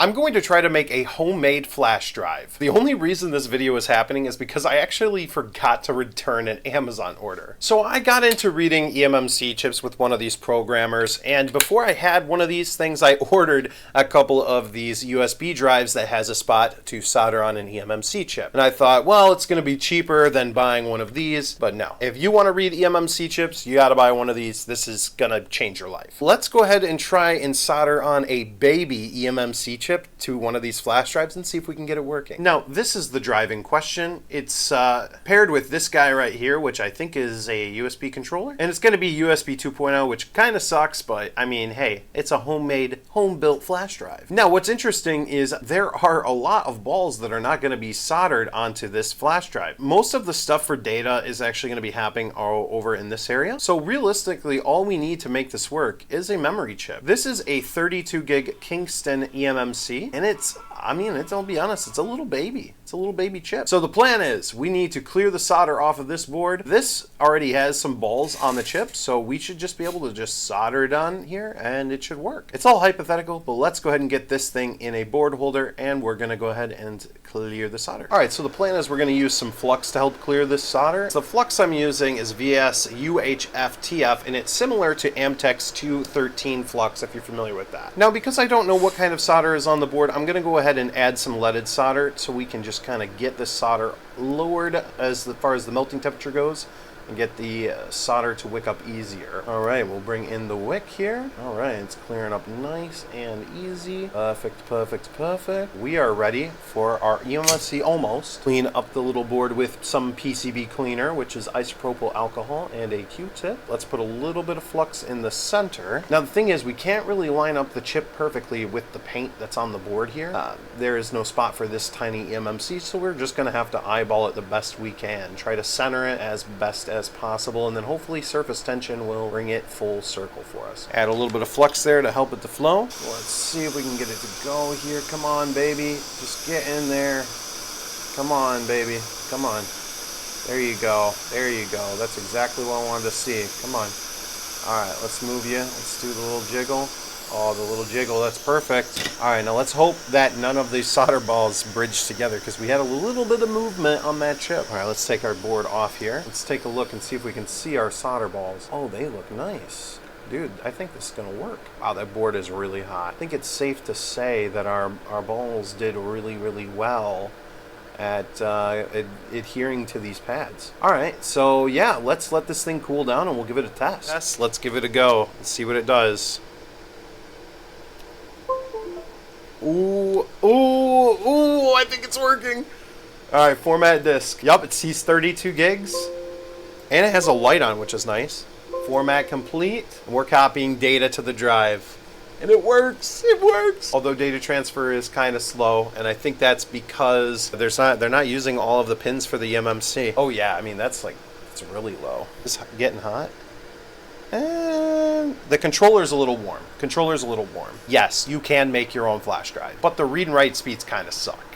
I'm going to try to make a homemade flash drive. The only reason this video is happening is because I actually forgot to return an Amazon order. So I got into reading EMMC chips with one of these programmers, and before I had one of these things, I ordered a couple of these USB drives that has a spot to solder on an EMMC chip. And I thought, well, it's going to be cheaper than buying one of these, but no. If you want to read EMMC chips, you got to buy one of these. This is going to change your life. Let's go ahead and try and solder on a baby EMMC chip to one of these flash drives and see if we can get it working. Now, this is the drive in question. It's paired with this guy right here, which I think is a USB controller. And it's going to be USB 2.0, which kind of sucks, but I mean, hey, it's a homemade, home-built flash drive. Now, what's interesting is there are a lot of balls that are not going to be soldered onto this flash drive. Most of the stuff for data is actually going to be happening all over in this area. So realistically, all we need to make this work is a memory chip. This is a 32 gig Kingston EMMC. And I'll be honest, it's a little baby. It's a little baby chip. So the plan is we need to clear the solder off of this board. This already has some balls on the chip, so we should just be able to just solder it on here and it should work. It's all hypothetical, but let's go ahead and get this thing in a board holder and we're gonna go ahead and clear the solder. All right, so the plan is we're gonna use some flux to help clear this solder. So the flux I'm using is VS UHF-TF, and it's similar to Amtech's 213 flux, if you're familiar with that. Now, because I don't know what kind of solder is on the board, I'm gonna go ahead and add some leaded solder so we can just kind of get the solder lowered as far as the melting temperature goes and get the solder to wick up easier. All right, we'll bring in the wick here. All right, it's clearing up nice and easy. Perfect, perfect, perfect. We are ready for our EMMC almost. Clean up the little board with some PCB cleaner, which is isopropyl alcohol, and a Q-tip. Let's put a little bit of flux in the center. Now the thing is, we can't really line up the chip perfectly with the paint that's on the board here. There is no spot for this tiny EMMC, so we're just gonna have to eyeball it the best we can. Try to center it as best as possible, and then hopefully surface tension will bring it full circle for us. Add a little bit of flux there to help it to flow. Let's see if we can get it to go here. Come on, baby. Just get in there. Come on, baby. Come on. There you go. There you go. That's exactly what I wanted to see. Come on. All right, let's move you. Let's do the little jiggle. Oh, the little jiggle, that's perfect. All right, now let's hope that none of these solder balls bridge together because we had a little bit of movement on that chip. All right, let's take our board off here. Let's take a look and see if we can see our solder balls. Oh, they look nice. Dude, I think this is gonna work. Wow, that board is really hot. I think it's safe to say that our balls did really, really well at adhering to these pads. All right, so yeah, let's let this thing cool down and we'll give it a test. Let's give it a go and see what it does. Ooh, ooh, ooh, I think it's working. All right, format disk. Yup, it sees 32 gigs. And it has a light on, which is nice. Format complete. We're copying data to the drive. And it works, it works. Although data transfer is kind of slow, and I think that's because they're not using all of the pins for the EMMC. Oh yeah, I mean, it's really low. It's getting hot. And the controller's a little warm. Yes, you can make your own flash drive, but the read and write speeds kind of suck.